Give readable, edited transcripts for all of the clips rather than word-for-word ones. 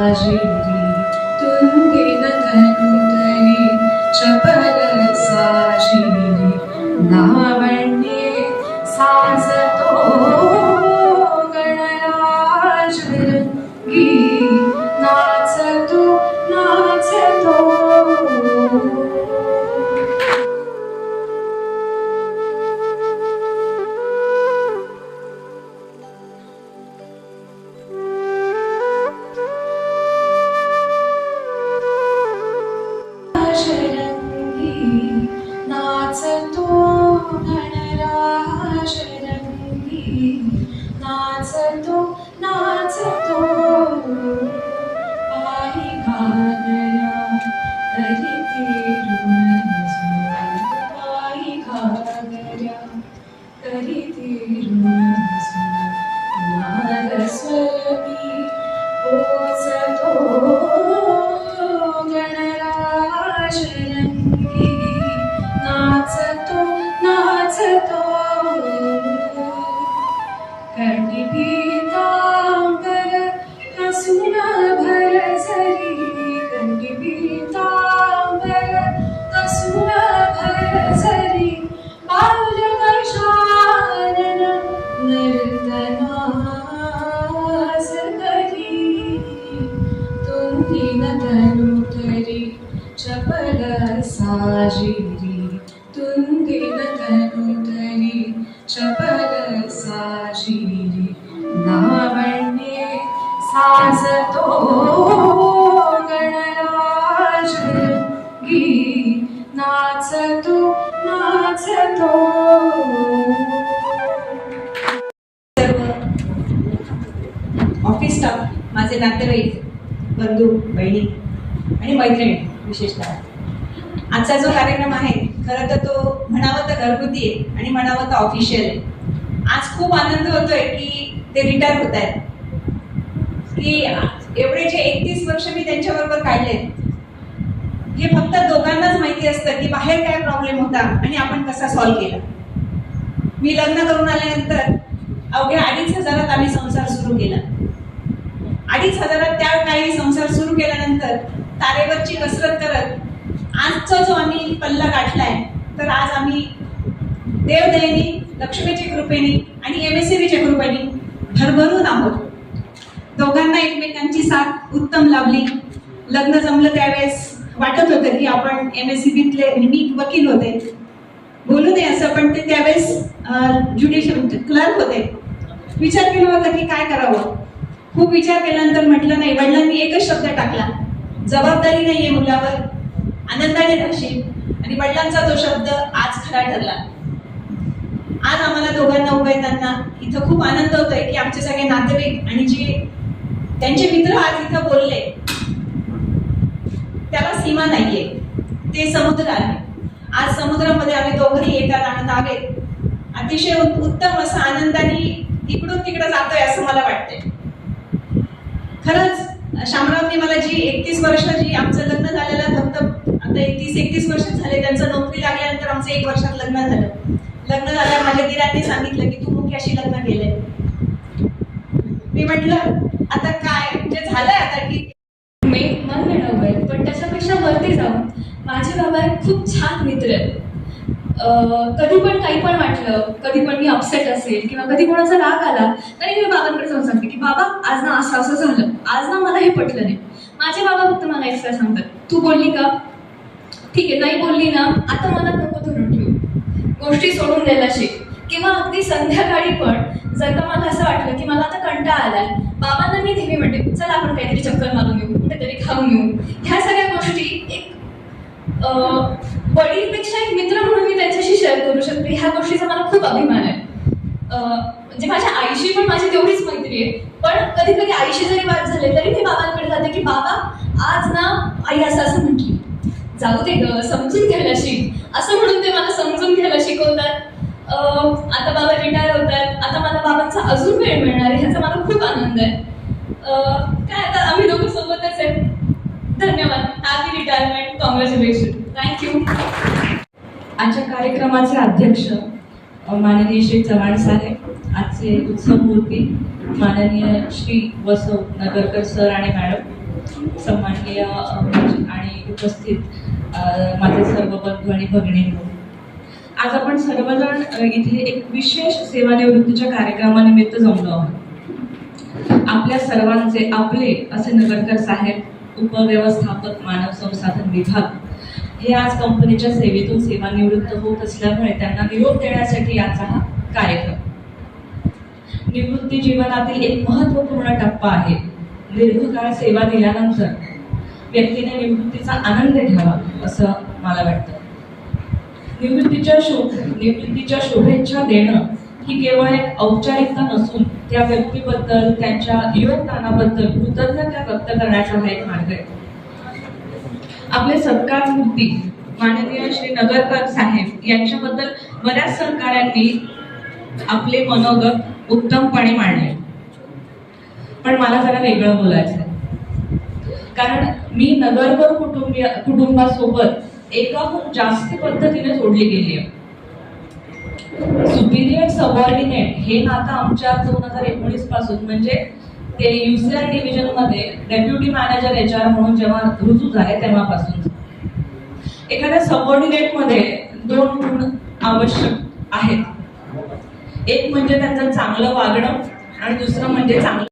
साजिरी तुंगेन धनुधरी चपल साजिरी लावण्ये साजतो गणराज रंगी नाचतो नाचतो नाचतो गणराज रंगी नाचतो नाचतो पायी घागरा तरी तिरुमजो पायी घागरा तरी तिरुमजो नागस्वरमी पोचतो गणराज रंगी नाचतो नाचतो कर्णी पीतांबर हसून भर जरी कर्णी पीतांबर हसून भर जरी बाल गजानन नर्तनास करी तुंगीन धनुधरी चपल साजिरी तुंगीन धनुधरी चपल साजिरी लावण्ये साजतो गणराज रंगी नाचतो नाचतो. ऑफिस स्टाफ, माझे नातेवाईक, बंधू, बहिणी आणि मैत्रिणी विशेषतः, आजचा जो कार्यक्रम आहे खरं तर तो म्हणावं तर घरगुती आहे आणि म्हणावं तर ऑफिशियल आहे. आज खूप आनंद होतोय की ते रिटायर होत आहेत, की एवढे जे 31 वर्ष मी त्यांच्याबरोबर काढले हे फक्त दोघांनाच माहिती असतं की बाहेर काय प्रॉब्लेम होता आणि आपण कसा सॉल्व्ह केला. मी लग्न करून आल्यानंतर अवघ्या 2,500 आम्ही संसार सुरू केला. 2,500 त्या काळी संसार सुरू केल्यानंतर तारेवरची कसरत करत आजचा जो आम्ही पल्ला गाठलाय, तर आज आम्ही देवदयेने, लक्ष्मीच्या कृपेने आणि MSCBच्या कृपेने भरभरून आहोत. दोघांना एकमेकांची साथ उत्तम लाभली. लग्न जमलं त्यावेळेस वाटत होतं की आपण MSCBतले, मी वकील होते, बोलू नये असं, पण ते त्यावेळेस ज्युडिशियल क्लर्क होते. विचार केला होता की काय करावं. खूप विचार केल्यानंतर म्हटलं नाही, वडिलांनी एकच शब्द टाकला, जबाबदारी नाहीये मुलावर, आनंदाने राहशील. आणि वडिलांचा तो शब्द आज खरा ठरला. आज आम्हाला दोघांना उभं येताना इथं खूप आनंद होतोय की आमचे सगळे नातेवाईक आणि जे त्यांचे मित्र आज इथं बोलले, त्याला सीमा नाहीये, ते समुद्र आहे. आज समुद्रामध्ये आम्ही दोघंही एका राहत आहोत. अतिशय उत्तम असं आनंदाने इकडून तिकडे जातोय असं मला वाटतंय. खरंच शामरावनी मला जी 31 वर्ष जी आमचं लग्न झालेलं, फक्त आता 31 वर्ष झाले, त्यांचं नोकरी लागल्यानंतर आमचं 1 वर्षात लग्न झालं. लग्न झाल्यावर माझ्या दिरांनी सांगितलं की तू मुख्याशी लग्न केलंय. मी म्हटलं आता काय, म्हणजे झालंय आता की मी मन मिळवलंय, पण त्याच्यापेक्षा वरती जाऊन माझे बाबा एक खूप छान मित्र आहेत. कधी पण काही पण वाटलं, कधी पण मी अपसेट असेल किंवा कधी कोणाचा राग आला तरी मी बाबांकडे जाऊन सांगते की बाबा आज ना असं असं झालं, आज ना मला हे पटलं नाही. माझे बाबा फक्त मला एक्स्ट्रा सांगतात, तू बोलली का, ठीक आहे, नाही बोलली ना, आता मनात नको धरून ठेवू, गोष्टी सोडून द्यायला शिक. किंवा अगदी संध्याकाळी पण जर का मला असं वाटलं की मला आता कंटाळा आलाय, बाबांना मी नेहमी म्हणते चला आपण काहीतरी चक्कर मारून येऊ, कुठेतरी खाऊन येऊ. ह्या सगळ्या गोष्टी एक वडीलपेक्षा एक मित्र म्हणून मी त्यांच्याशी शेअर करू शकते. ह्या गोष्टीचा मला खूप अभिमान आहे. म्हणजे माझ्या आईशी पण माझी तेवढीच मैत्री आहे, पण कधी कधी आईशी जरी वाद झाले तरी मी बाबांकडे जाते की बाबा आज ना आई असं असं म्हटली, जाऊ दे ग, समजून घ्यायला शिक, असं म्हणून ते मला समजून घ्यायला शिकवतात. आता बाबा रिटायर होतात, आता मला बाबांचा अजून वेळ मिळणार आहे, ह्याचा मला खूप आनंद आहे. काय आता आम्ही दोघं सोबतच आहे. धन्यवाद. Happy retirement. कॉंग्रॅच्युलेशन. थँक्यू. आजच्या कार्यक्रमाचे अध्यक्ष माननीय श्री चव्हाण साहेब, आजचे उत्सव मूर्ती माननीय श्री वसव नगरकर सर आणि मॅडम, सन्माननीय आणि उपस्थित माझे सर्व बंधू आणि भगिनी, आज आपण सर्वजण इथे एक विशेष सेवानिवृत्तीच्या कार्यक्रमानिमित्त जमलो आहोत. आपल्या सर्वांचे आपले असे नगरकर साहेब, उपव्यवस्थापक मानव संसाधन विभाग हे आज कंपनीच्या सेवेतून सेवानिवृत्त होत असल्यामुळे त्यांना निरोप देण्यासाठी आजचा हा कार्यक्रम. निवृत्ती जीवनातील एक महत्त्वपूर्ण टप्पा आहे. दीर्घकाळ सेवा दिल्यानंतर व्यक्तीने निवृत्तीचा आनंद घ्यावा असं मला वाटतं. निवृत्तीच्या शुभेच्छा देणं ही केवळ एक औपचारिकता नसून त्या व्यक्तीबद्दल त्यांच्या योगदानाबद्दल कृतज्ञता व्यक्त करण्याचा हा एक मार्ग आहे. आपले सत्कार मूर्ती माननीय श्री नगरकर साहेब यांच्याबद्दल बऱ्याच सहकाऱ्यांनी आपले मनोगत उत्तमपणे मांडले, पण मला जरा वेगळं बोलायचं आहे. कारण मी नगरकर कुटुंबासोबत एकाहून जास्त पद्धतीने जोडली गेली आहे. सुपिरियर सबऑर्डिनेट हे नातं आमच्या 2019 पासून म्हणजे ते UCR डिव्हिजन मध्ये डेप्युटी मॅनेजर HR म्हणून जेव्हा रुजू झाले तेव्हापासून. एखाद्या सबऑर्डिनेट मध्ये 2 गुण आवश्यक आहेत. एक म्हणजे त्यांचं चांगलं वागणं आणि दुसरं म्हणजे चांगलं.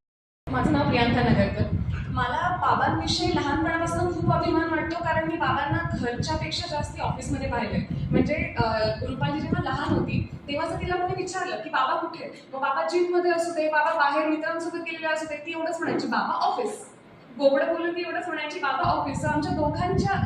माझं नाव प्रियांका नगरकर. मला बाबांविषयी लहानपणापासून खूप अभिमान वाटतो, कारण मी बाबांना घरच्यापेक्षा जास्त ऑफिसमध्ये पाहिलंय. म्हणजे रुपाली जेव्हा लहान होती तेव्हा जर तिला कोणी विचारलं की बाबा कुठे, मग बाबा जिममध्ये असू दे, बाबा बाहेर मित्रांसोबत गेलेले असू दे, ती एवढंच म्हणायची बाबा ऑफिस. बोबडं बोलून ती एवढंच म्हणायची बाबा ऑफिस. आमच्या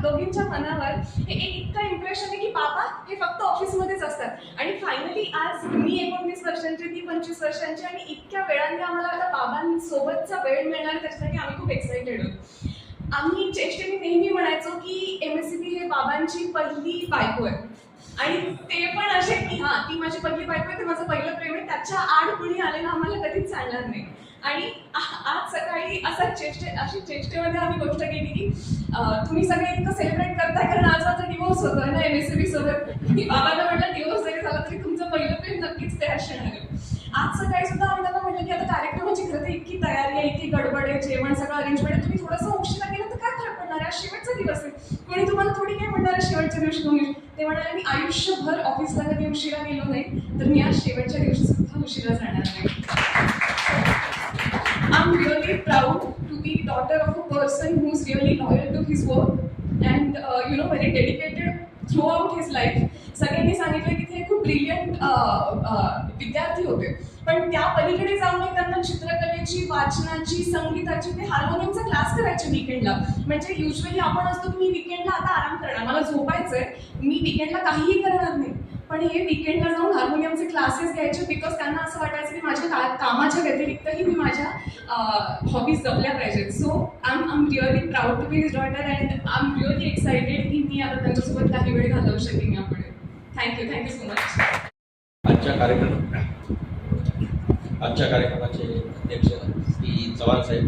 दोघींच्या मनावर हे एक इतकं इम्प्रेशन आहे की बाबा हे फक्त ऑफिसमध्येच असतात. आणि फायनली आज मी 19 वर्षांची, ती 25 वर्षांची, आणि इतक्या वेळाने आम्हाला आता बाबांसोबतचा वेळ मिळणार त्याच्यासाठी आम्ही खूप एक्साइटेड आहोत. आम्ही चेष्टेने नेहमी म्हणायचो की MSCB हे बाबांची पहिली बायको आहे, आणि ते पण असे की हां ती माझी पहिली बायको आहे, ते माझं पहिलं प्रेम आहे, त्याच्या आड कुणी आलेलं आम्हाला कधीच चालणार नाही. आणि आज सकाळी अशी चेष्टेमध्ये आम्ही गोष्ट केली की तुम्ही सगळे इतकं सेलिब्रेट करताय कारण आज माझा डिवोर्स होतोय ना MSCB सोबत. मी बाबांना म्हटलं डिवोर्स जरी झाला तरी तुमचं पहिलं प्रेम नक्कीच तयार आहे. आज सकाळी सुद्धा आम्ही त्यांना म्हटलं की आता कार्यक्रमाची खरं तर इतकी तयारी आहे, इतकी गडबड आहे, जेवण सगळं अरेंजमेंट आहे, तुम्ही थोडंसं उशिरा गेलं तर काय फरक पडणार आहे, आज शेवटचा दिवस आहे, कोणी तुम्हाला थोडी काय म्हणणार आहे शेवटच्या दिवशी तुम्ही. ते म्हणाले मी आयुष्यभर ऑफिसला कधी उशिरा गेलो नाही, तर मी आज शेवटच्या दिवशी सुद्धा उशिरा जाणार नाही. I'm really proud to be daughter of a person who's really loyal to his work and very dedicated throughout his life. सगळ्यांनी सांगितलं की ते खूप ब्रिलियंट विद्यार्थी होते, पण त्या पलीकडे जाऊन त्यांना चित्रकलेची, वाचनाची, संगीताची, ते हार्मोनियमचा क्लास करायचे वीकेंडला. म्हणजे युजली आपण असतो की मी वीकेंडला आता आराम करणार, मला झोपायचंय, मी वीकेंडला काहीही करणार नाही, पण हे वीकेंडला जाऊन हार्मोनियमचे क्लासेस घ्यायचे बिकॉज त्यांना असं वाटायचं की माझ्या कामाच्या व्यतिरिक्तही मी माझ्या हॉबीज जपल्या पाहिजेत. So I am really proud to be his daughter and I am really excited की मी आता त्यांच्यासोबत काही वेळ घालवू शकेन यापुढे. Thank you so much. आजच्या कार्यक्रमाचे अध्यक्ष श्री चव्हाण साहेब,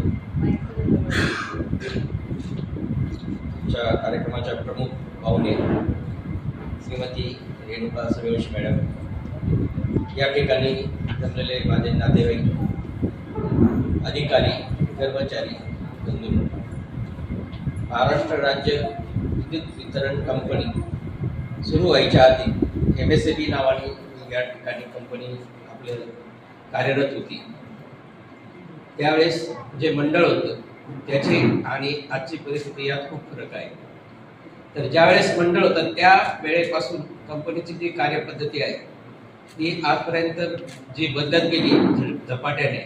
आजच्या कार्यक्रमाच्या प्रमुख पाहुणे श्रीमती रेणुका सूर्यवंशी मॅडम, या ठिकाणी जमलेले माझे नातेवाईक, अधिकारी, कर्मचारी बंधू, महाराष्ट्र राज्य विद्युत वितरण कंपनी सुरू व्हायच्या आधी MSCB नावाने या ठिकाणी कंपनी आपले कार्यरत होती. त्यावेळेस जे मंडळ होतं त्याची आणि आजची परिस्थिती यात खूप फरक आहे. तर ज्यावेळेस मंडळ होतं त्या वेळेपासून कंपनीची जी कार्यपद्धती आहे ती आजपर्यंत जी बदलत गेली झपाट्याने,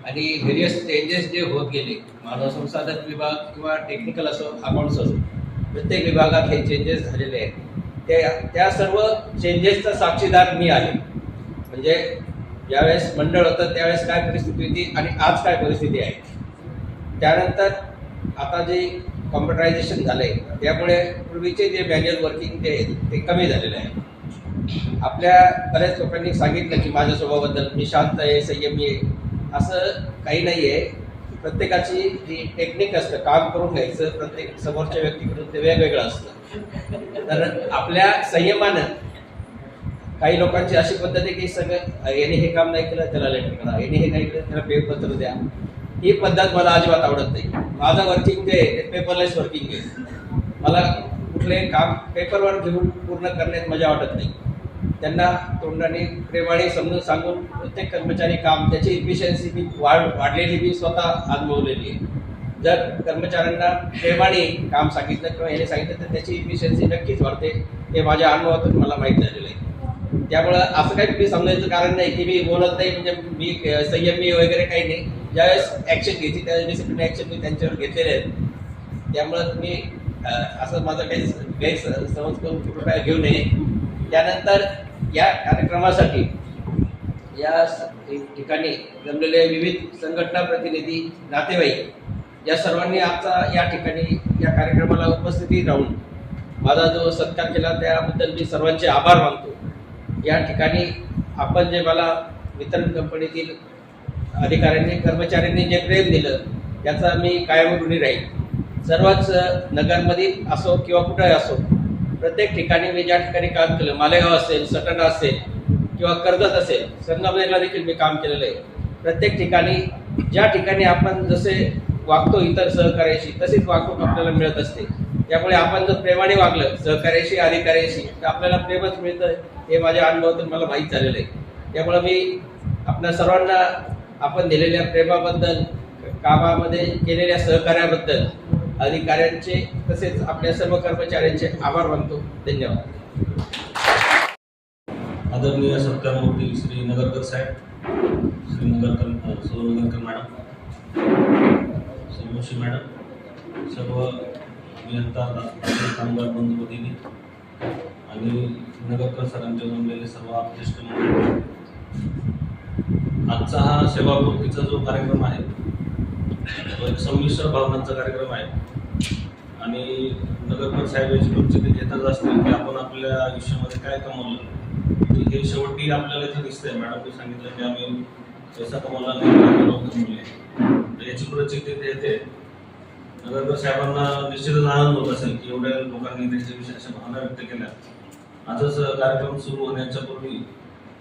आणि व्हेरियस चेंजेस जे होत गेले, मानव संसाधन विभाग किंवा टेक्निकल असो, अकाउंट्स असो, प्रत्येक विभागात हे चेंजेस झालेले आहेत. त्या सर्व चेंजेसचा साक्षीदार मी आहे. म्हणजे ज्यावेळेस मंडळ होतं त्यावेळेस काय परिस्थिती होती आणि आज काय परिस्थिती आहे. त्यानंतर आता जे कॉम्प्युटरायझेशन झालं आहे त्यामुळे पूर्वीचे जे मॅन्युअल वर्किंग ते कमी झालेलं आहे. आपल्या बऱ्याच लोकांनी सांगितलं की माझ्या स्वभावाबद्दल मी शांत आहे, संयमी आहे. असं काही नाही आहे. प्रत्येकाची जी टेक्निक असतं काम करून घ्यायचं, प्रत्येक समोरच्या व्यक्तीकडून ते वेगवेगळं असतं. तर आपल्या संयमानं काही लोकांची अशी पद्धत आहे की सगळं याने हे काम नाही केलं त्याला लेटर करा, याने हे नाही केलं त्याला पेपत्र द्या. ही पद्धत मला अजिबात आवडत नाही. माझं वर्किंग जे आहे ते पेपरलेस वर्किंग आहे. मला कुठलेही काम पेपरवर घेऊन पूर्ण करण्यात मजा वाटत नाही. त्यांना तोंडाने प्रेमाने समजून सांगून प्रत्येक कर्मचारी काम त्याची इफिशियन्सी मी वाढलेली मी स्वतः अनुभवलेली आहे. जर कर्मचाऱ्यांना प्रेमाने काम सांगितलं किंवा याने सांगितलं तर त्याची इफिशियन्सी नक्कीच वाढते. हे माझ्या अनुभवातून मला माहीत झालेलं आहे. त्यामुळं असं काही मी समजायचं कारण नाही की मी बोलत नाही म्हणजे मी संयमी वगैरे काही नाही. ज्यावेळेस ॲक्शन घ्यायची त्यावेळेस डिसिप्लिन ॲक्शन मी त्यांच्यावर घेतलेले आहेत. त्यामुळं तुम्ही असं माझं काही गैरसमज करून कृपया घेऊ नये. त्यानंतर या कार्यक्रमासाठी या ठिकाणी जमलेले विविध संघटना प्रतिनिधी, नातेवाईक या सर्वांनी आजचा या ठिकाणी या कार्यक्रमाला उपस्थिती राहून माझा जो सत्कार केला त्याबद्दल मी सर्वांचे आभार मानतो. या ठिकाणी आपण जे मला वितरण कंपनीतील अधिकाऱ्यांनी कर्मचाऱ्यांनी जे प्रेम दिलं त्याचा मी कायम ऋणी राहील. सर्वच नगरमध्ये असो किंवा कुठेही असो प्रत्येक ठिकाणी मी ज्या ठिकाणी काम केलं, मालेगाव असेल, सटाणा असेल किंवा कर्जत असेल, संगमनेरला देखील मी काम केलेलं आहे. प्रत्येक ठिकाणी ज्या ठिकाणी आपण जसे वागतो इतर सहकार्याशी तशीच वागणूक आपल्याला मिळत असते. त्यामुळे आपण जर प्रेमाने वागलं सहकार्याशी अधिकाऱ्याशी तर आपल्याला प्रेमच मिळतं हे माझ्या अनुभवातून मला माहीत झालेलं आहे. त्यामुळे मी आपल्या सर्वांना आपण दिलेल्या प्रेमाबद्दल, कामामध्ये केलेल्या सहकार्याबद्दल अधिकाऱ्यांचे तसेच आपल्या सर्व कर्मचाऱ्यांचे आभार मानतो. धन्यवाद. आदरणीय सत्कारमूर्ती श्री नगरकर साहेब, श्री नगरकर मॅडम, श्री मॅडम, सर्व अभियंता कामगार बंधू भगिनी आणि नगरकर सरांचे जमलेले सर्व ज्येष्ठ मंडळी, आजचा हा सेवापूर्तीचा जो कार्यक्रम आहे तो एक संमिश्र भावनांचा कार्यक्रम आहे. आणि नगरकर साहेब याची परिस्थिती घेतच असतील की आपण आपल्या आयुष्यामध्ये काय कमवलं हे शेवटी आपल्याला इथं दिसतंय. मॅडमने सांगितलं की आम्ही पैसा कमवला नाही, लोक कमवले, याची परिस्थिती येते. नगरकर साहेबांना निश्चितच आनंद होत असेल की एवढ्या लोकांनी त्यांच्याविषयी अशा भावना व्यक्त केल्या. आजच कार्यक्रम सुरू होण्याच्या पूर्वी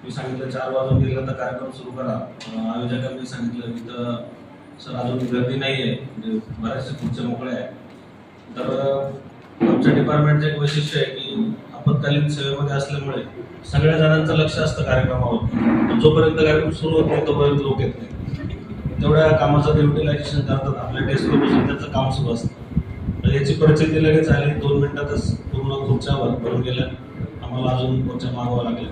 मी सांगितलं 4 वाजून गेला तर कार्यक्रम सुरू करा. आयोजकांनी सांगितलं की तर सर अजून गर्दी नाही आहे, म्हणजे बऱ्याचशा खुर्च्या मोकळ्या आहे. तर आमच्या डिपार्टमेंटचं एक वैशिष्ट्य आहे की आपत्कालीन सेवेमध्ये असल्यामुळे सगळ्या जणांचं लक्ष असतं कार्यक्रमावर. पण जोपर्यंत कार्यक्रम सुरू होत नाही तोपर्यंत लोक येत नाही. तेवढ्या कामाचं ते युटिलायझेशन करतात. आपल्या डेस्कवर बसून त्यांचं काम सुरू असतं. तर याची परिस्थिती लगेच आली. 2 मिनिटातच पूर्ण खुर्च्या भरून गेल्या. आम्हाला अजून खुर्च्या मागवावं लागल्या.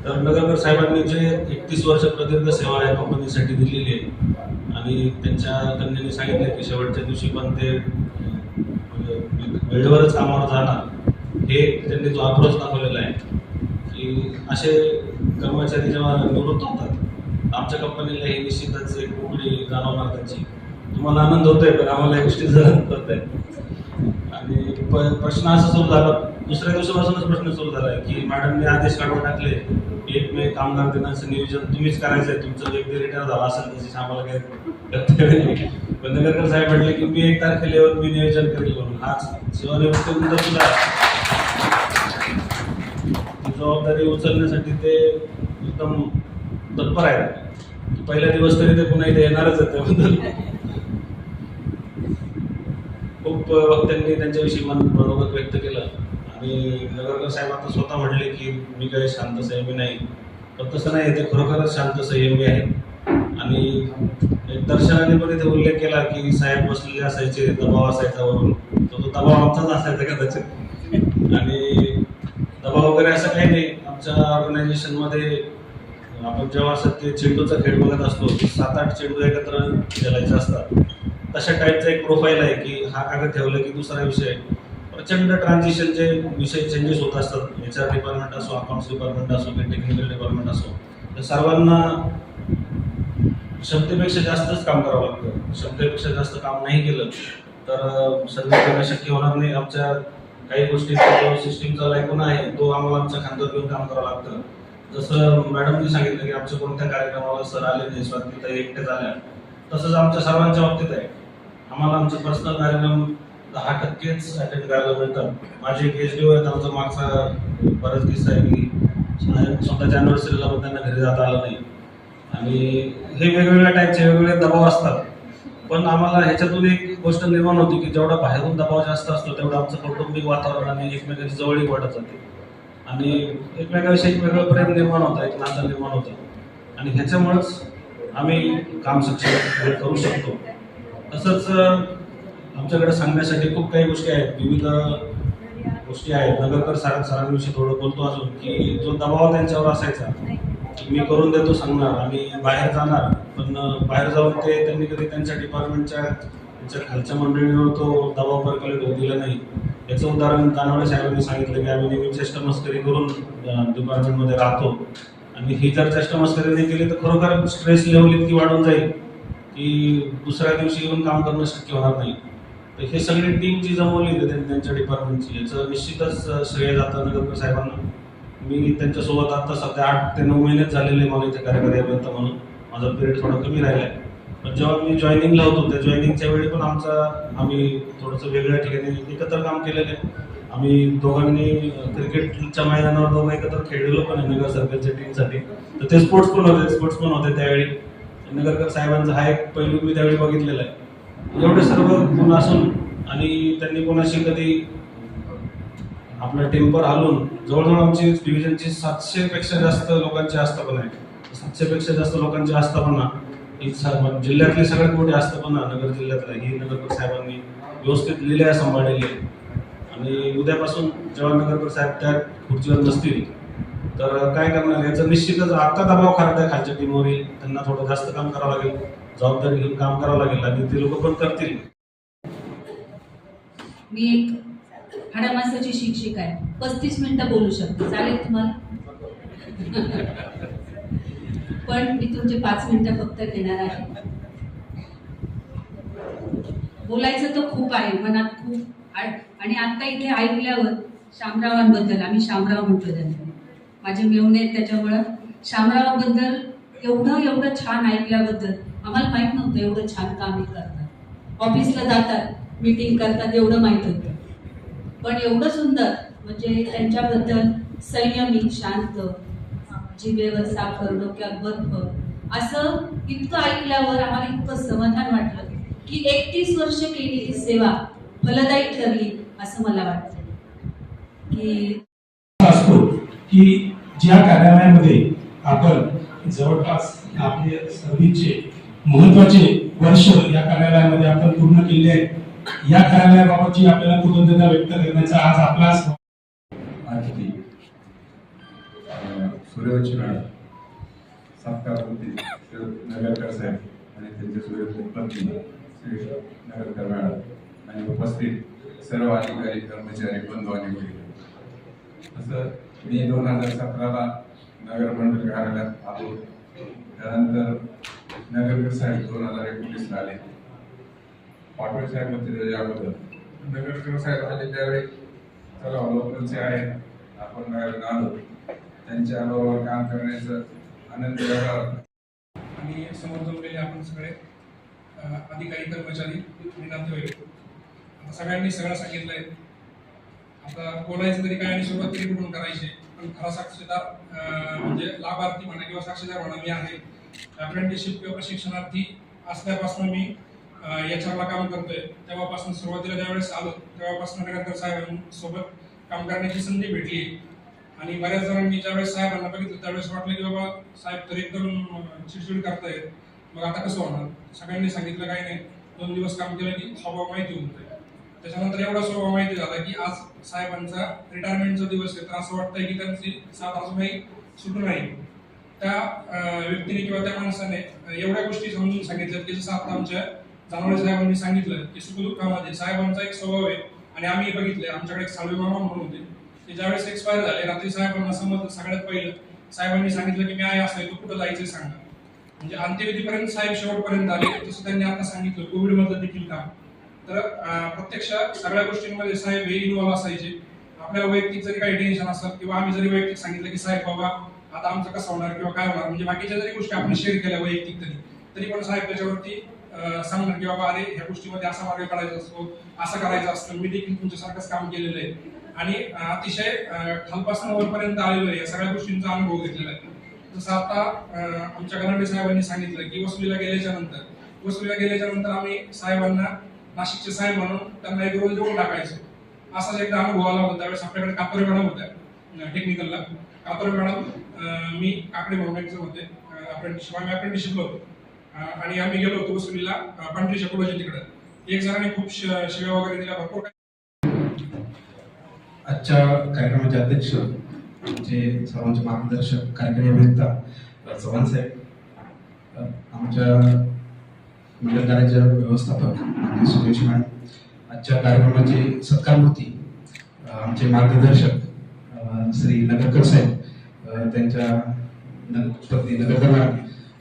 तर नगरकर साहेबांनी जे 31 वर्ष प्रदीर्घ सेवा या कंपनीसाठी दिलेली आहे आणि त्यांच्या कन्यांनी सांगितलं की शेवटच्या दिवशी पण ते वेळेवरच कामावर जाणार, हे त्यांनी जो अप्रोच दाखवलेला आहे की असे कर्मचारी जेव्हा निवृत्त होतात आमच्या कंपनीला ही निश्चितच एक कुठली जाणवणार त्यांची. तुम्हाला आनंद होतोय पण आम्हाला या गोष्टी जाणवत होत आहे. आणि प्रश्न असा सुरू झाला, दुसऱ्या दिवसापासूनच प्रश्न सुरू झाला की मॅडमने आदेश काढून टाकले की 1 मे कामगार दिनाचं नियोजन तुम्हीच करायचं आहे. तुमचं व्यक्ती रिटायर झाला असेल तशी आम्हाला काही कर्तव्य नाही. पण नगरकर साहेब म्हटले की मी 1 तारखेला येऊन मी नियोजन करेल म्हणून. आज सेवानिवृत्तीनंतर सुद्धा जबाबदारी उचलण्यासाठी ते एकदम तत्पर आहेत. पहिला दिवस तरी ते पुन्हा इथे येणारच आहेत. त्याबद्दल खूप वक्त्यांनी त्यांच्याविषयी मनोगत व्यक्त केलं. आणि नगरकर साहेब आता स्वतः म्हटले की मी काही शांत संयमी नाही. पण तसं नाही, ते खरोखरच शांत संयमी आहे. आणि एक दर्शनाने पण इथे उल्लेख केला की साहेब बसलेले असायचे, दबाव असायचा वरून. तो दबाव आमचाच असायचा कदाचित. आणि दबाव वगैरे असं काही नाही. आमच्या ऑर्गनायझेशनमध्ये आपण जेव्हा सत्य चेंडूचा खेळ बघत असतो 7-8 चेंडू एकत्र खेळायचे असतात. तशा टाईपचा एक प्रोफाईल आहे की हा कागद ठेवला की दुसरा विषय. प्रचंड ट्रान्झिशनचे विषय चेंजेस होत असतात. HR डिपार्टमेंट असो, अकाउंट्स डिपार्टमेंट असो, टेक्निकल डिपार्टमेंट असो, तर सर्वांना क्षमतेपेक्षा जास्तच काम करावं लागतं. क्षमतेपेक्षा जास्त काम नाही केलं तर सर्व करणं शक्य होणार नाही. आमच्या काही गोष्टी सिस्टीमचा लायकोन आहे तो आम्हाला आमच्या खांद्यावर घेऊन काम करावं लागतं. जसं मॅडमनी सांगितलं की आमच्या कोणत्या कार्यक्रमाला सर आले नाही, स्वातीता एकटेच आल्या, तसंच आमच्या सर्वांच्या बाबतीत आहे. आम्हाला आमचं पर्सनल कार्यक्रम 10%च अटेंड करायला मिळतात. माझी एक HDO आहे, आमचा मागचा बराच किस्सा आहे की स्वतःच्या अॅनिव्हर्सरीला पण त्यांना घरी जाता आलं नाही. आणि हे वेगवेगळ्या टाईपचे वेगवेगळे दबाव असतात, पण आम्हाला ह्याच्यातून एक गोष्ट निर्माण होती की जेवढा बाहेरून दबाव जास्त असतो तेवढं आमचं कौटुंबिक वातावरण आणि एकमेकांची जवळीक वाढत जाते आणि एकमेकांविषयी एक वेगळं प्रेम निर्माण होतं, एक नातं निर्माण होतं आणि ह्याच्यामुळेच आम्ही काम सक्षम करू शकतो. तसंच आमच्याकडे सांगण्यासाठी खूप काही गोष्टी आहेत, विविध गोष्टी आहेत. नगरकर सरांविषयी थोडं बोलतो अजून की जो दबाव त्यांच्यावर असायचा मी करून देतो सांगणार आणि बाहेर जाणार, पण बाहेर जाऊन ते त्यांनी कधी त्यांच्या डिपार्टमेंटच्या त्यांच्या खालच्या मंडळीवर तो दबाव परकलेट होऊ दिला नाही. याचं उदाहरण दानवडे साहेबांनी सांगितलं की आम्ही नेहमी चेष्टामस्करी करून डिपार्टमेंटमध्ये राहतो आणि ही जर चेष्टामस्करी नाही केली तर खरोखर स्ट्रेस लेवल इतकी वाढून जाईल की दुसऱ्या दिवशी येऊन काम करणं शक्य होणार नाही. तर हे सगळी टीम जी जमवली त्यांच्या डिपार्टमेंटची याचं निश्चितच श्रेय जातं नगरकर साहेबांना. मी त्यांच्यासोबत आता सध्या 8 ते 9 महिनेच झालेले मला इथे कार्यकारी अभियंता म्हणून. माझा पिरियड थोडा कमी राहिला आहे, पण जेव्हा मी जॉईनिंगला होतो त्या जॉईनिंगच्या वेळी पण आम्ही थोडंसं वेगळ्या ठिकाणी एकत्र काम केलेलं आहे. आम्ही दोघांनी क्रिकेटच्या मैदानावर दोघं एकत्र खेळलेलो पण आहे नगर सर्कलच्या टीमसाठी. तर ते स्पोर्ट्स पण होते त्यावेळी. नगरकर साहेबांचा हा एक पैलू मी त्यावेळी बघितलेला आहे. एवढे सर्व गुण असून आणि त्यांनी कोणाशी कधी आपलं टेम्पर हलवून जवळजवळ आमची डिव्हिजनची 700 पेक्षा जास्त लोकांची आस्थापना आहे. 700 पेक्षा जास्त लोकांची आस्थापना ही जिल्ह्यातली सगळ्यात मोठी आस्थापना नगर जिल्ह्यातला ही नगरकर साहेबांनी व्यवस्थित लिहिल्या सांभाळलेली आहे. आणि उद्यापासून जेव्हा नगरकर साहेब त्या खुर्चीवर नसतील तर काय करणार याचं निश्चितच आता दबाव खात आहे खालच्या टीमवर. त्यांना थोडं जास्त काम करावं लागेल, जबाबदारी घेऊन काम करावं लागेल आणि ते लोक पण करतील. मी एक हाडामासाची शिक्षिका आहे, 35 मिनिटं बोलू शकते, चालेल तुम्हाला? पण मी तुमचे 5 मिनिटं फक्त घेणार आहे. बोलायचं तर खूप आहे मनात खूप. आणि आता इथे ऐकल्यावर शामरावांबद्दल, आम्ही शामराव म्हणतो त्यांना, माझे मेवणे आहेत त्याच्यामुळं शामरावांबद्दल एवढं छान ऐकल्याबद्दल आम्हाला माहित नव्हतं एवढं छान काम हे करतात. ऑफिसला जातात, मीटिंग करतात एवढं माहित होतं, पण एवढं सुंदर म्हणजे त्यांच्याबद्दल संयमी, शांत, जिभेवर साखर, डोक्यात बर्फ, असं इतकं ऐकल्यावर आम्हाला इतकं समाधान वाटलं की 31 वर्ष केलेली सेवा फलदायी ठरली असं मला वाटतं. की असतो की ज्या कार्यालयामध्ये आपण जवळपास आपले सर्व्हिसचे महत्वाचे वर्ष या कार्यालयामध्ये आपण पूर्ण केले आहेत, या कार्यालयाबाबतची आपल्याला कृतज्ञता व्यक्त करण्याचा आज आपला अतिथी सूर्यवंशी मॅडम, सत्कार होती नगरकर साहेब आणि त्यांचे सूर्यपत्नी श्री नगरकर मॅडम आणि उपस्थित सर्व अधिकारी, कर्मचारी, बंधू आणि वडील. तसं मी 2017ला नगर मंडळ कार्यालयात आलो. त्यानंतर नगरकर साहेब 2019ला आले. पाटोळे साहेब होते त्याच्या अगोदर. नगरकर साहेब आले त्यावेळी चला लोकलचे आहेत आपण नगरला आलो, त्यांच्या बरोबर काम करण्याचं आनंद वेगळा होता. आणि समोर जमलेले आपण सगळे अधिकारी, कर्मचारी आणि नातेवाईक, आता सगळ्यांनी सगळं सांगितलंय. आता बोलायचं तरी काय आणि सुरुवात तरी कुठून करायची, पण खरा साक्षीदार म्हणजे लाभार्थी म्हणा किंवा साक्षीदार म्हणा मी आहे. अप्रेंटिसशिप किंवा प्रशिक्षणार्थी असल्यापासून मी याच्यावर काम करतोय. तेव्हापासून सुरुवातीला ज्यावेळेस आलो तेव्हापासून नगरकर साहेबांसोबत काम करण्याची संधी भेटली. आणि बऱ्याच जणांनी ज्यावेळेस साहेबांना बघितलं त्यावेळेस वाटलं की बाबा साहेब तर एकदम चिडचिड करतायत, मग आता कसं होणार. सगळ्यांनी सांगितलं काही नाही, 2 दिवस काम केलं की स्वभाव माहिती होऊन जाईल. त्याच्यानंतर एवढा स्वभाव माहिती झाला की आज साहेबांचा रिटायरमेंटचा दिवस आहे, तर असं वाटतंय की त्यांची साथ अजूनही सुटू नाही. त्या व्यक्तीने किंवा त्या माणसाने एवढ्या गोष्टी समजून सांगितल्यात की जसं आता आमच्या दानवडे साहेबांनी सांगितलं की सुखदुःखामध्ये साहेबांचा एक स्वभाव आहे. आणि आम्ही बघितले, आमच्याकडे एक साळवे मामा म्हणून होते, ते ज्यावेळेस एक्सपायर झाले रात्री साहेबांना समजलं. सगळ्यात पहिलं साहेबांनी सांगितलं की मी आहे असेल, तो कुठं जायचं सांगा. म्हणजे अंत्यविधीपर्यंत साहेब शेवटपर्यंत आले. जसं त्यांनी आता सांगितलं कोविडमधलं देखील काम. तर प्रत्यक्ष सगळ्या गोष्टींमध्ये साहेब हे इन्व्हॉल्व असायचे. आपल्याला वैयक्तिक जरी काही टेन्शन असेल किंवा आम्ही जरी वैयक्तिक सांगितलं की साहेब बाबा आता आमचं कसं होणार किंवा काय होणार, म्हणजे बाकीच्या जरी गोष्टी आपण शेअर केल्या वैयक्तिक तरी पण साहेब त्याच्यावरती सांगणार की बाबा अरे ह्या गोष्टीमध्ये असा मार्ग काढायचा असतो, असं करायचं असतं, मी देखील तुमच्यासारखंच काम केलेलं आहे. आणि अतिशय खालपासून वरपर्यंत आलेलो आहे, या सगळ्या गोष्टींचा अनुभव घेतलेला आहे. जसं आता आमच्या गलांडे साहेबांनी सांगितलं की वसुलीला गेल्याच्या नंतर आम्ही साहेबांना नाशिकचे साहेब म्हणून त्यांना एक रोल देऊन टाकायचो. असाच एकदा अनुभव आला होता. त्यावेळेस आपल्याकडे कातोरे मॅडम होत्या टेक्निकलला. कातोरे मॅडम, मी काकडे भाऊंचे होते, अप्रेंटिसशिपला होतो आणि आम्ही गेलो होतो वसुलीला पंढरी शकलोजी तिकडे. एक जणांनी खूप शिव्या वगैरे दिल्या, भरपूर. आजच्या कार्यक्रमाचे अध्यक्ष आमचे सर्वांचे मार्गदर्शक कार्यक्रम अभियंता चव्हाण साहेब, आमच्या मंडळ कार्याचे व्यवस्थापक आणि सुरेश मॅडम, आजच्या कार्यक्रमाचे सत्कारमूर्ती आमचे मार्गदर्शक श्री नगरकर साहेब, त्यांच्या पत्नी नगरकर मॅडम,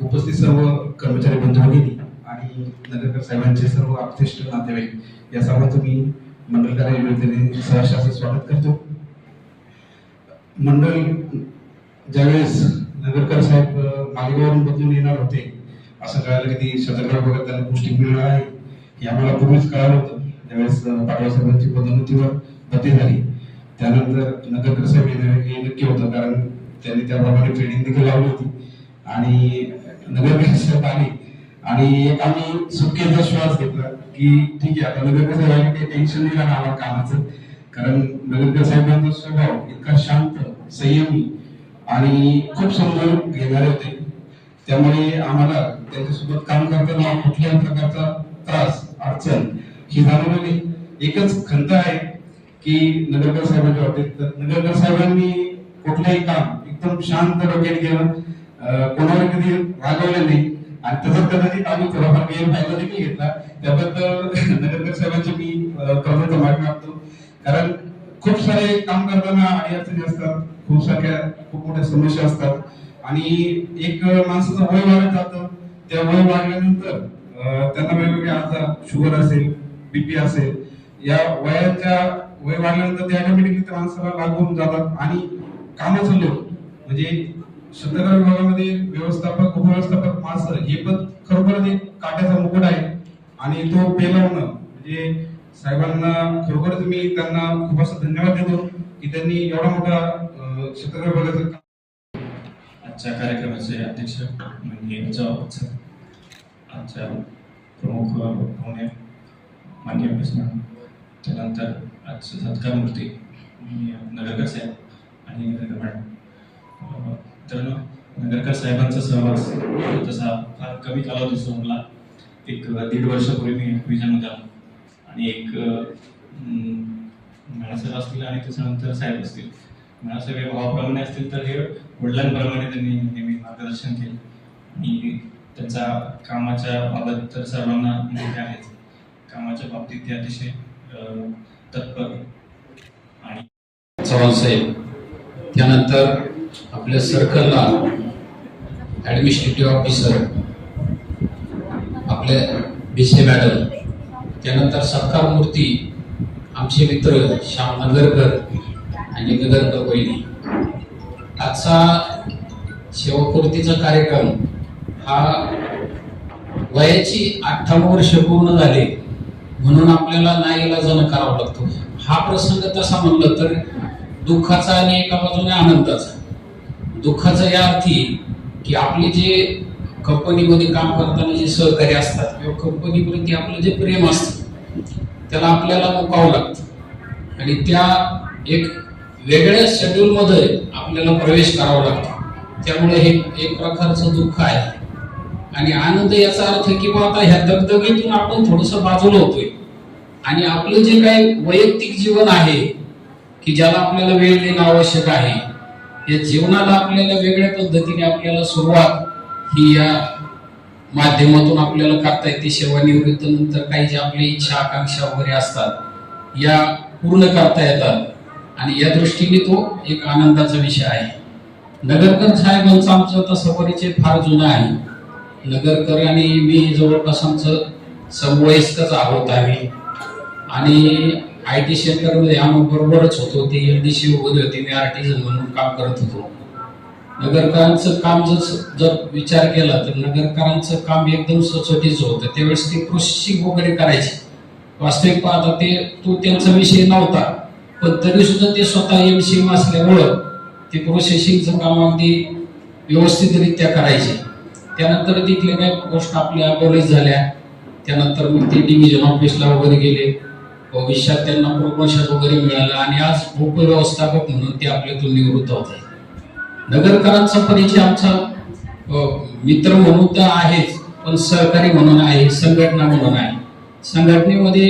उपस्थित सर्व कर्मचारी बंधू भगिनी आणि नगरकर साहेबांचे सर्व आप्तेष्ट नातेवाईक, या सर्वांचं मी मंडळ कार्य योजनेने सहर्ष स्वागत करतो. मंडळ ज्यावेळेस नगरकर साहेब मालेगाववरून बदलून येणार होते, असं कळालं की ती शतकराव वगैरे त्यांना पोस्टिंग मिळणार आहे हे आम्हाला पूर्वीच कळालं होतं. ज्यावेळेस पाटवा साहेबांची पदोन्नतीवर बदली झाली त्यानंतर नगरकर साहेब हे नक्की होतं, कारण त्यांनी त्याप्रमाणे ट्रेनिंग देखील लावली होती. आणि नगरकर साहेब आले आणि एक आम्ही सुटकेचा श्वास घेतला की ठीक आहे, आता नगरकर साहेबांनी काही टेन्शन नाही राहणार आम्हाला कामाचं, कारण नगरकर साहेबांचा स्वभाव इतका शांत, संयमी आणि खूप समजून घेणारे होते. त्यामुळे आम्हाला त्यांच्यासोबत काम करताना कुठल्याही प्रकारचा त्रास, अडचण ही जाणवलेली. एकच खंत आहे की नगरकर साहेबांच्या बाबतीत नगरकर साहेबांनी कुठलंही काम एकदम शांत डोक्याने केलं, कोणावर कधी रागवले नाही आणि तसंच कदाचित आम्ही थोडाफार गैरफायदा देखील घेतला. त्याबद्दल नगरकर साहेबांचे मी कर्मचा मागणी मागतो, कारण खूप सारे काम करताना अडचणी असतात, खूप मोठ्या समस्या असतात आणि एक माणसाचं वय वाढत जातं. त्या वय वाढल्यानंतर त्यांना वेगवेगळे आजार, शुगर असेल, बीपी असेल, या वय वाढल्यानंतर ते ऑटोमॅटिकली त्या माणसाला लागून जातात आणि कामाचं लोक म्हणजे शतकरा विभागामध्ये व्यवस्थापक, उपव्यवस्थापक, मास्तर हे पद खरोखरच एक काट्याचा मुकुट आहे आणि तो पेलवणं म्हणजे साहेबांना खरोखरच मी त्यांना खूप असं धन्यवाद देतो की त्यांनी एवढा मोठा शतकरा विभागाचं. आजच्या कार्यक्रमाचे अध्यक्ष म्हणजे आजच्या प्रमुख पाहुणे माननीय मॅडम, त्यानंतर आजचे सत्कारमूर्ती नगरकर साहेब आणि नगरकर मॅडम. तर नगरकर साहेबांचा सहवास तसा फार कमी कालावधी सोडला. एक 1.5 वर्षापूर्वी मी विजयमध्ये आलो आणि एक मॅडम असतील आणि त्याच्यानंतर साहेब असतील. मॅडम हे भावाप्रमाणे असतील तर हे वडिलांप्रमाणे त्यांनी नेहमी मार्गदर्शन केलं आणि त्यांचा कामाच्या बाबत तर सर्वांना माहिती आहेच. कामाच्या बाबतीत ते अतिशय तत्पर. आणि चव्हाण साहेब, त्यानंतर आपल्या सर्कलला ॲडमिनिस्ट्रेटिव्ह ऑफिसर आपले BC मॅडम, त्यानंतर सत्कारमूर्ती आमचे मित्र श्याम नगरकर आणि नगरकर वहिनी. आजचा सेवापूर्तीचा कार्यक्रम हा वयाची 58 वर्ष पूर्ण झाले म्हणून आपल्याला नाईलाजानं करावा लागतो. हा प्रसंग तसा म्हणलं तर दुःखाचा आणि एका बाजूने आनंदाचा. दुःखाचा या अर्थी की आपले जे कंपनीमध्ये काम करताना जे सहकारी असतात किंवा कंपनीप्रती आपलं जे प्रेम असतं त्याला आपल्याला मुकावं लागतं आणि त्या एक वेगळ्या शेड्यूलमध्ये आपल्याला प्रवेश करावा लागतो. त्यामुळे हे एक प्रकारचं दुःख आहे. आणि आनंद याचा अर्थ की आता ह्या दगदगीतून आपण थोडंसं बाजूला होतोय आणि आपलं जे काही वैयक्तिक जीवन आहे की ज्याला आपल्याला वेळ देणं आवश्यक आहे, या जीवनाला आपल्याला वेगळ्या पद्धतीने आपल्याला सुरुवात ही या माध्यमातून आपल्याला करता येते. सेवानिवृत्तीनंतर काही जे आपल्या इच्छा, आकांक्षा वगैरे असतात या पूर्ण करता येतात आणि या दृष्टीने तो एक आनंदाचा विषय आहे. नगरकर साहेबांचा आमचं तसं परिचय फार जुना आहे. नगरकर आणि मी जवळपास आमचं समवयस्कच आहोत आम्ही आणि IT सेक्टरमध्ये आम्ही बरोबरच होतो. ते LDC उभे होते, मी आर्टिझन म्हणून काम करत होतो. नगरकरांचं काम जर विचार केला तर नगरकरांचं काम एकदम सुटसुटीचं होतं. त्यावेळेस ते प्रोसेसिंग वगैरे करायचे. वास्तविक पाहता तो त्यांचा विषय नव्हता, पण तरी सुद्धा ते स्वतः MCM असल्यामुळं ते प्रोसेसिंगचं काम अगदी व्यवस्थितरित्या करायचे. त्यानंतर तिथल्या काही गोष्ट आपल्या अबोलीस झाल्या. त्यानंतर मग ते डिव्हिजन ऑफिसला वगैरे गेले. भविष्यात त्यांना प्रमोशन वगैरे मिळालं आणि आज उपव्यवस्थापक म्हणून ते आपल्यातून निवृत्त होत आहे. नगरकरांचा परिचय आमचा मित्र म्हणून तर आहेच, पण सहकारी म्हणून आहे, संघटना म्हणून आहे. संघटनेमध्ये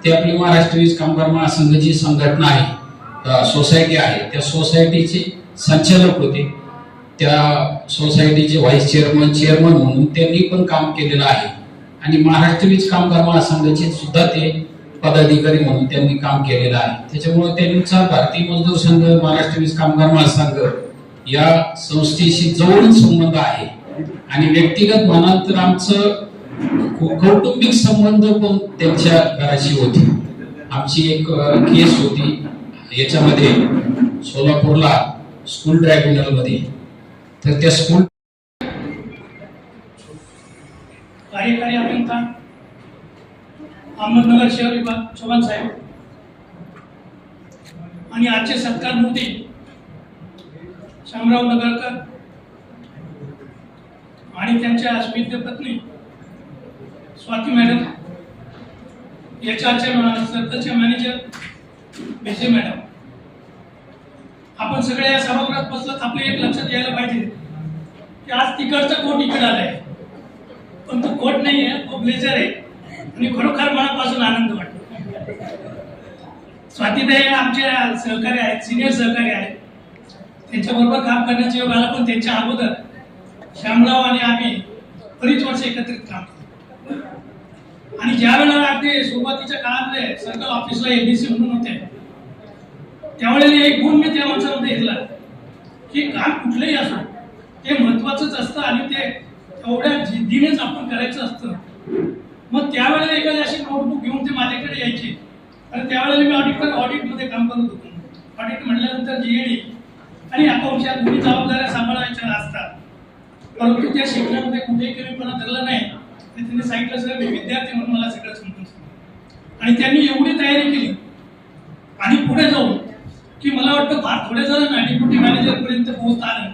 ते आपली महाराष्ट्र वीज कामगार महासंघ जी संघटना आहे, सोसायटी आहे, त्या सोसायटीचे संचालक होते. त्या सोसायटीचे व्हाईस चेअरमन म्हणून त्यांनी पण काम केलेलं आहे आणि महाराष्ट्र वीज कामगार महासंघाचे सुद्धा ते पदाधिकारी म्हणून त्यांनी काम केलेलं आहे. त्याच्यामुळे त्यांचा भारतीय मजदूर संघ, महाराष्ट्र वीज कामगार महासंघ या संस्थेशी जवळून संबंध आहे आणि व्यक्तिगत म्हणाल तर आमचं कौटुंबिक संबंध पण त्यांच्या घराशी होते. आमची एक केस होती याच्यामध्ये सोलापूरला स्कूल ट्रायब्युनल मध्ये. तर त्या स्कूल कार्यकारी अभियंता अहमदनगर शहर विभाग चव्हाण साहेब आणि आजचे सत्कार मूर्ती शामराव नगरकर आणि त्यांच्या स्मित पत्नी स्वाती मॅडम, एचआरचे सर्कलचे मॅनेजर विजय मॅडम, आपण सगळे या सभागृहात बसलात. आपले एक लक्षात यायला पाहिजे की आज तिकडचा कोट इकडे आलाय, पण तो कोट नाही आहे, तो ब्लेझर आहे आणि खरोखर मनापासून आनंद वाटतो. स्वातीताई आमच्या सहकारी आहेत, सिनियर सहकारी आहेत. त्यांच्याबरोबर काम करण्याचा योग आला, पण त्यांच्या अगोदर श्यामराव आणि आम्ही बरीच वर्ष एकत्रित काम केलं. आणि ज्या वेळेला अगदी सुरुवातीच्या काळामध्ये सर्कल ऑफिसला एडीसी म्हणून होते, त्यावेळेला एक गुण मी त्या माणसामध्ये घेतला की काम कुठलंही असो ते महत्वाचंच असतं आणि ते एवढ्या जिद्दीनेच आपण करायचं असतं. मग त्यावेळेला एखादी अशी नोटबुक घेऊन ते माझ्याकडे यायची आणि त्यावेळेला मी ऑडिटमध्ये काम करत होतो. ऑडिट म्हटल्यानंतर जीएडी आणि अकाउंट या दोन्ही जबाबदाऱ्या सांभाळायच्या असतात. परंतु त्या शिक्षणामध्ये कुठेही कमीपणा धरला नाही. त्यांनी सांगितलं सर मी विद्यार्थी म्हणून मला सगळं समजून आणि त्यांनी एवढी तयारी केली आणि पुढे जाऊन की मला वाटतं फार थोड्या जणांना डेप्युटी मॅनेजर पर्यंत पोहोचता आलं.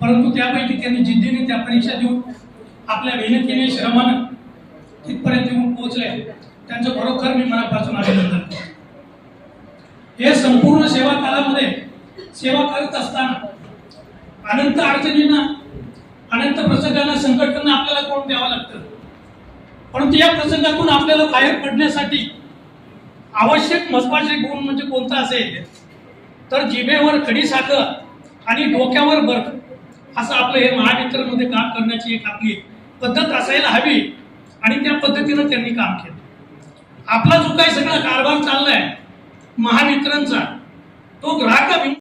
परंतु त्यापैकी त्यांनी जिद्दीने त्या परीक्षा देऊन आपल्या मेहनतीने श्रमानं तिथपर्यंत येऊन पोहोचले. त्यांचं खरोखर मी मनापासून अभिनंदन करतो. हे संपूर्ण सेवा काळामध्ये सेवा करत असताना अनंत अडचणींना, अनंत प्रसंगांना, संकटांना आपल्याला तोंड द्यावं लागतं. परंतु या प्रसंगातून आपल्याला बाहेर पडण्यासाठी आवश्यक महत्वाचे गुण म्हणजे कोणता असेल तर जिभेवर खडी साखर आणि डोक्यावर बर्फ असं आपलं हे महामित्रमध्ये काम करण्याची एक आपली पद्धत असायला हवी आणि त्या पद्धतीनं त्यांनी काम केलं. आपला जो काही सगळा कारभार चाललाय महामित्रांचा तो ग्राहक